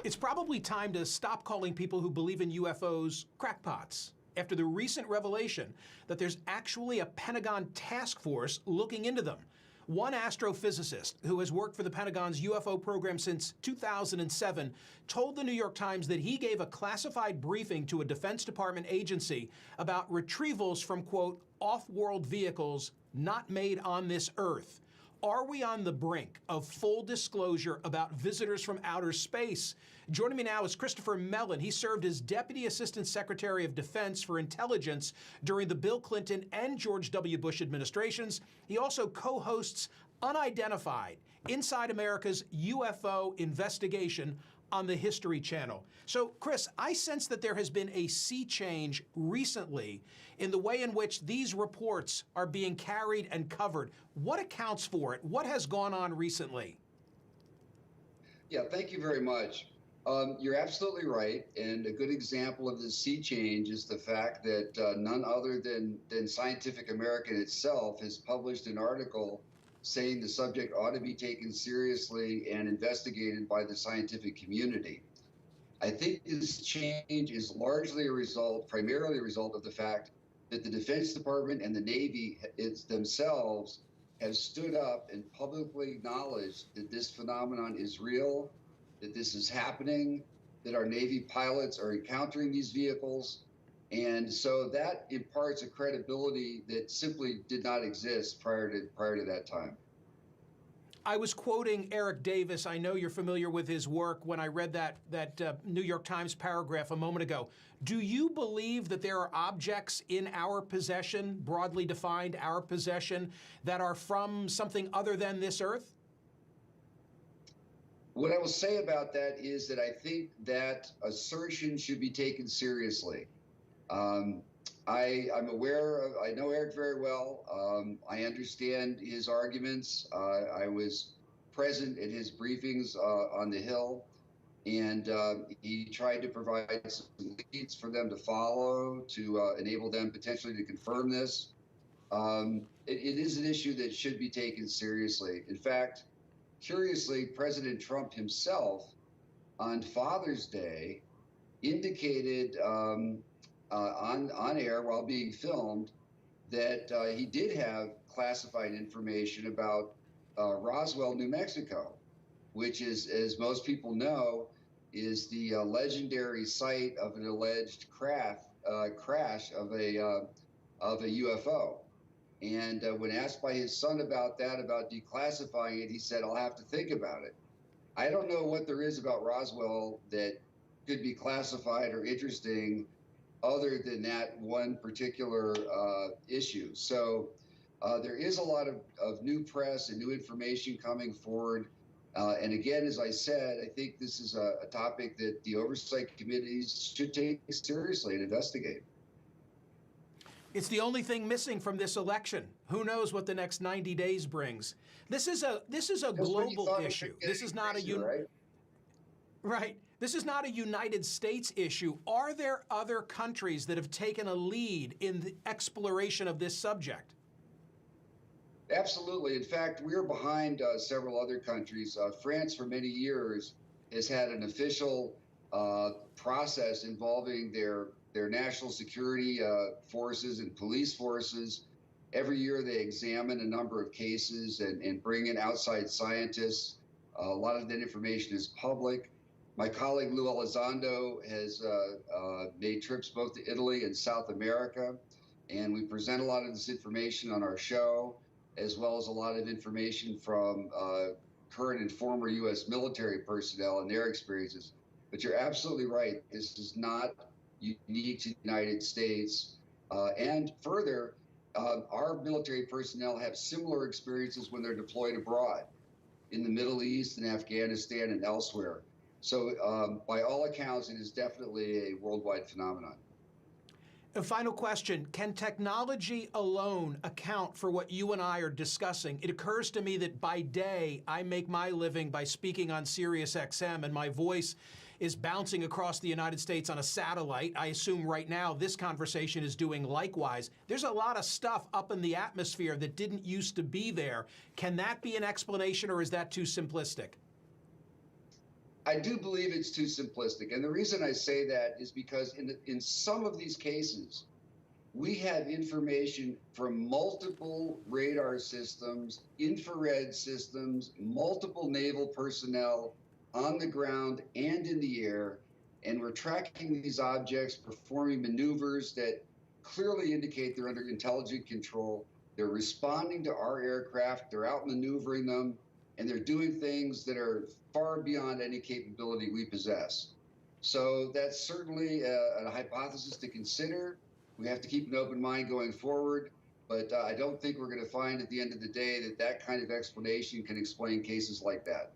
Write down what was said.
It's probably time to stop calling people who believe in UFOs crackpots after the recent revelation that there's actually a Pentagon task force looking into them. One astrophysicist who has worked for the Pentagon's UFO program since 2007 told the New York Times that he gave a classified briefing to a Defense Department agency about retrievals from, quote, off-world vehicles not made on this Earth. Are we on the brink of full disclosure about visitors from outer space? Joining me now is Chris Mellon. He served as Deputy Assistant Secretary of Defense for Intelligence during the Bill Clinton and George W. Bush administrations. He also co-hosts Unidentified, Inside America's UFO Investigation on the History Channel. So, Chris, I sense that there has been a sea change recently in the way in which these reports are being carried and covered. What accounts for it? What has gone on recently? Yeah, thank you very much. You're absolutely right. And a good example of the sea change is the fact that none other than Scientific American itself has published an article saying the subject ought to be taken seriously and investigated by the scientific community. I think this change is largely primarily a result of the fact that the Defense Department and the Navy themselves have stood up and publicly acknowledged that this phenomenon is real, that this is happening, that our Navy pilots are encountering these vehicles. And so that imparts a credibility that simply did not exist prior to that time. I was quoting Eric Davis. I know you're familiar with his work when I read that New York Times paragraph a moment ago. Do you believe that there are objects in our possession, broadly defined our possession, that are from something other than this Earth? What I will say about that is that I think that assertion should be taken seriously. I'm aware I know Eric very well. I understand his arguments. I was present at his briefings on the Hill, and he tried to provide some leads for them to follow to enable them potentially to confirm this. It is an issue that should be taken seriously. In fact, curiously, President Trump himself on Father's Day indicated on air while being filmed that he did have classified information about Roswell, New Mexico, which is, as most people know, is the legendary site of an alleged crash of a UFO. And when asked by his son about declassifying it, he said, "I'll have to think about it." I don't know what there is about Roswell that could be classified or interesting other than that one particular issue. So there is a lot of new press and new information coming forward. And again, as I said, I think this is a topic that the oversight committees should take seriously and investigate. It's the only thing missing from this election. Who knows what the next 90 days brings? This is a global issue. This is not Right. This is not a United States issue. Are there other countries that have taken a lead in the exploration of this subject? Absolutely. In fact, we're behind several other countries. France, for many years, has had an official process involving their national security forces and police forces. Every year they examine a number of cases and bring in outside scientists. A lot of that information is public. My colleague Lou Elizondo has made trips both to Italy and South America, and we present a lot of this information on our show, as well as a lot of information from current and former U.S. military personnel and their experiences. But you're absolutely right. This is not unique to the United States. And further, our military personnel have similar experiences when they're deployed abroad in the Middle East and Afghanistan and elsewhere. So by all accounts, it is definitely a worldwide phenomenon. A final question. Can technology alone account for what you and I are discussing? It occurs to me that by day, I make my living by speaking on Sirius XM, and my voice is bouncing across the United States on a satellite. I assume right now this conversation is doing likewise. There's a lot of stuff up in the atmosphere that didn't used to be there. Can that be an explanation, or is that too simplistic? I do believe it's too simplistic. And the reason I say that is because in some of these cases, we have information from multiple radar systems, infrared systems, multiple naval personnel on the ground and in the air. And we're tracking these objects, performing maneuvers that clearly indicate they're under intelligent control. They're responding to our aircraft, they're out maneuvering them, and they're doing things that are far beyond any capability we possess. So that's certainly a hypothesis to consider. We have to keep an open mind going forward, but I don't think we're going to find at the end of the day that that kind of explanation can explain cases like that.